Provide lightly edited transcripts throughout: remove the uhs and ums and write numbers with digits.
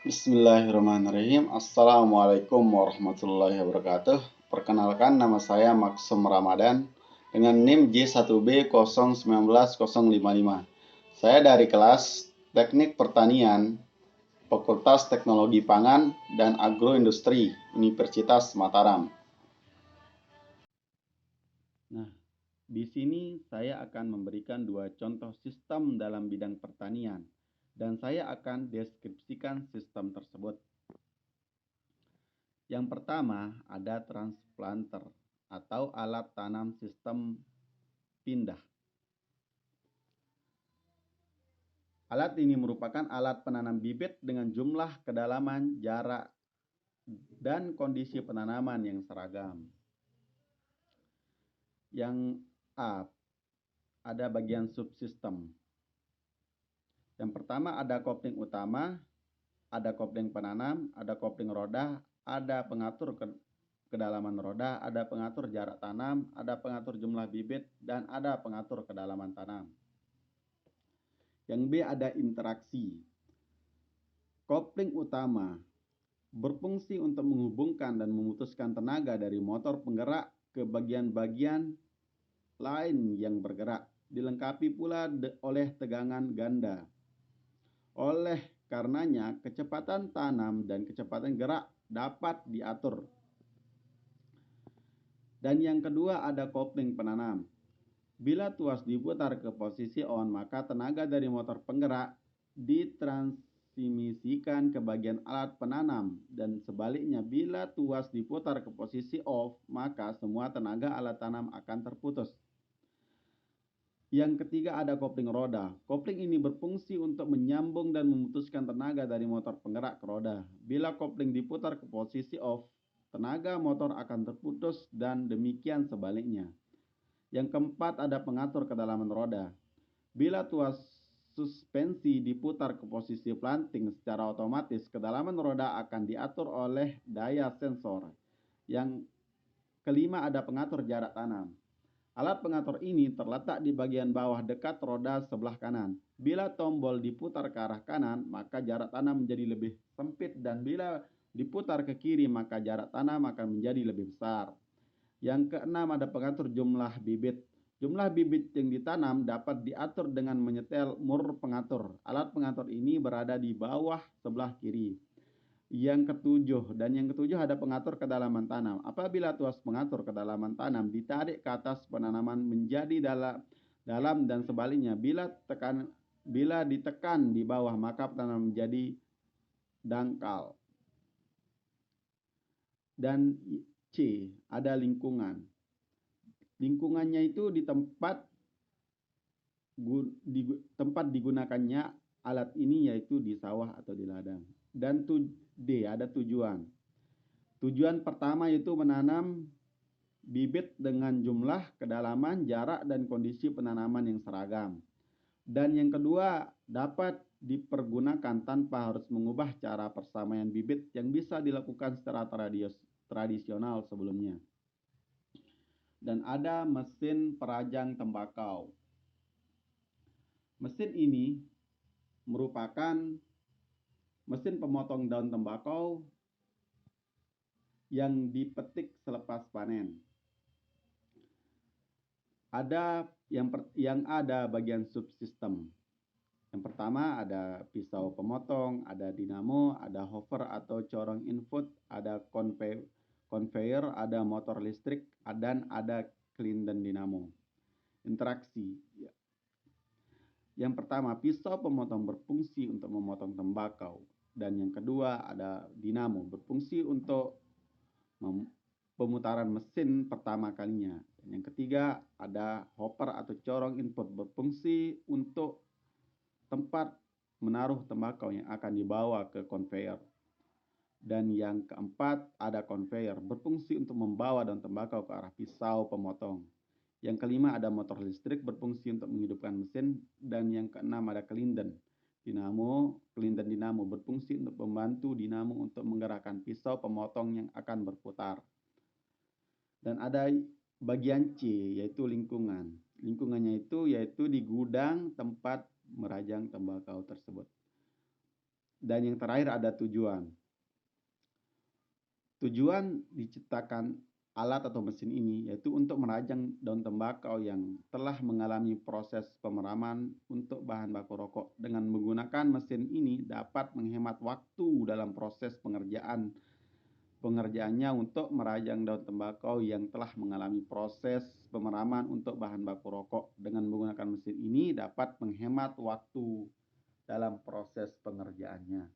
Bismillahirrahmanirrahim. Assalamualaikum warahmatullahi wabarakatuh. Perkenalkan, nama saya Maksum Ramadan dengan NIM J1B019055. Saya dari kelas Teknik Pertanian, Fakultas Teknologi Pangan dan Agroindustri, Universitas Mataram. Nah, di sini saya akan memberikan dua contoh sistem dalam bidang pertanian, dan saya akan deskripsikan sistem tersebut. Yang pertama ada transplanter atau alat tanam sistem pindah. Alat ini merupakan alat penanam bibit dengan jumlah, kedalaman, jarak, dan kondisi penanaman yang seragam. Yang A, ada bagian subsistem. Yang pertama ada kopling utama, ada kopling penanam, ada kopling roda, ada pengatur kedalaman roda, ada pengatur jarak tanam, ada pengatur jumlah bibit, dan ada pengatur kedalaman tanam. Yang B ada interaksi. Kopling utama berfungsi untuk menghubungkan dan memutuskan tenaga dari motor penggerak ke bagian-bagian lain yang bergerak, dilengkapi pula oleh tegangan ganda. Oleh karenanya, kecepatan tanam dan kecepatan gerak dapat diatur. Dan yang kedua ada kopling penanam. Bila tuas diputar ke posisi on, maka tenaga dari motor penggerak ditransmisikan ke bagian alat penanam, dan sebaliknya bila tuas diputar ke posisi off, maka semua tenaga alat tanam akan terputus. Yang ketiga ada kopling roda. Kopling ini berfungsi untuk menyambung dan memutuskan tenaga dari motor penggerak ke roda. Bila kopling diputar ke posisi off, tenaga motor akan terputus dan demikian sebaliknya. Yang keempat ada pengatur kedalaman roda. Bila tuas suspensi diputar ke posisi planting secara otomatis, kedalaman roda akan diatur oleh daya sensor. Yang kelima ada pengatur jarak tanam. Alat pengatur ini terletak di bagian bawah dekat roda sebelah kanan. Bila tombol diputar ke arah kanan, maka jarak tanam menjadi lebih sempit, dan bila diputar ke kiri, maka jarak tanam akan menjadi lebih besar. Yang keenam ada pengatur jumlah bibit. Jumlah bibit yang ditanam dapat diatur dengan menyetel mur pengatur. Alat pengatur ini berada di bawah sebelah kiri. Yang ketujuh ada pengatur kedalaman tanam. Apabila tuas pengatur kedalaman tanam ditarik ke atas, penanaman menjadi dalam dan sebaliknya. Bila ditekan di bawah, maka penanaman menjadi dangkal. Dan C, ada lingkungan. Lingkungannya itu di tempat digunakannya alat ini, yaitu di sawah atau di ladang. Dan D, ada tujuan. Tujuan pertama yaitu menanam bibit dengan jumlah, kedalaman, jarak, dan kondisi penanaman yang seragam. Dan yang kedua, dapat dipergunakan tanpa harus mengubah cara persamaian bibit yang bisa dilakukan secara tradisional sebelumnya. Dan ada mesin perajang tembakau. Mesin ini merupakan mesin pemotong daun tembakau yang dipetik selepas panen. Ada ada bagian subsistem. Yang pertama ada pisau pemotong, ada dinamo, ada hover atau corong input, ada conveyor, ada motor listrik, dan ada kelinden dinamo. Interaksi. Yang pertama, pisau pemotong berfungsi untuk memotong tembakau, dan yang kedua ada dinamo berfungsi untuk pemutaran mesin pertama kalinya. Dan yang ketiga ada hopper atau corong input berfungsi untuk tempat menaruh tembakau yang akan dibawa ke conveyor. Dan yang keempat ada conveyor berfungsi untuk membawa daun tembakau ke arah pisau pemotong. Yang kelima ada motor listrik berfungsi untuk menghidupkan mesin. Dan yang keenam ada kelinden dinamo berfungsi untuk membantu dinamo untuk menggerakkan pisau pemotong yang akan berputar. Dan ada bagian C, yaitu lingkungan. Lingkungannya itu yaitu di gudang tempat merajang tembakau tersebut. Dan yang terakhir ada tujuan. Tujuan diciptakan alat atau mesin ini yaitu untuk merajang daun tembakau yang telah mengalami proses pemeraman untuk bahan baku rokok. Dengan menggunakan mesin ini dapat menghemat waktu dalam proses pengerjaannya untuk merajang daun tembakau yang telah mengalami proses pemeraman untuk bahan baku rokok. Dengan menggunakan mesin ini dapat menghemat waktu dalam proses pengerjaannya.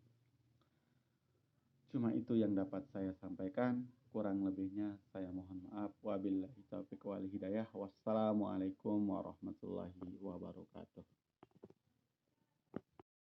Cuma itu yang dapat saya sampaikan. Kurang lebihnya saya mohon maaf. Wabillahi taufiq wal hidayah. Wassalamualaikum warahmatullahi wabarakatuh.